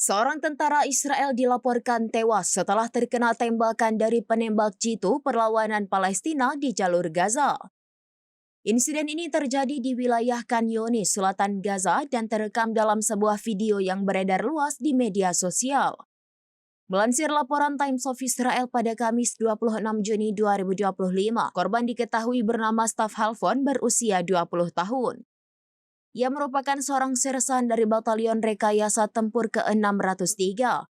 Seorang tentara Israel dilaporkan tewas setelah terkena tembakan dari penembak jitu perlawanan Palestina di jalur Gaza. Insiden ini terjadi di wilayah Khan Younis, selatan Gaza dan terekam dalam sebuah video yang beredar luas di media sosial. Melansir laporan Times of Israel pada Kamis 26 Juni 2025, korban diketahui bernama Staff Halfon berusia 20 tahun. Ia merupakan seorang sersan dari Batalion Rekayasa Tempur ke-603.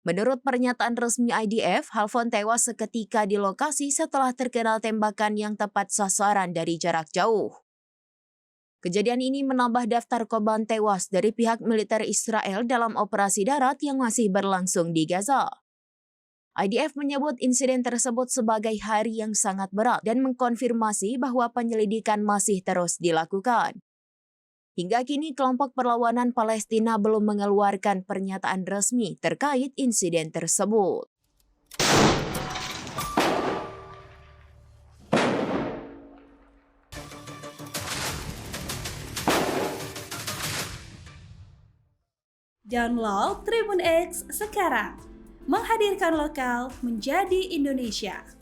Menurut pernyataan resmi IDF, Halfon tewas seketika di lokasi setelah terkena tembakan yang tepat sasaran dari jarak jauh. Kejadian ini menambah daftar korban tewas dari pihak militer Israel dalam operasi darat yang masih berlangsung di Gaza. IDF menyebut insiden tersebut sebagai hari yang sangat berat dan mengkonfirmasi bahwa penyelidikan masih terus dilakukan. Hingga kini, kelompok perlawanan Palestina belum mengeluarkan pernyataan resmi terkait insiden tersebut. Download Tribun X sekarang, menghadirkan lokal menjadi Indonesia.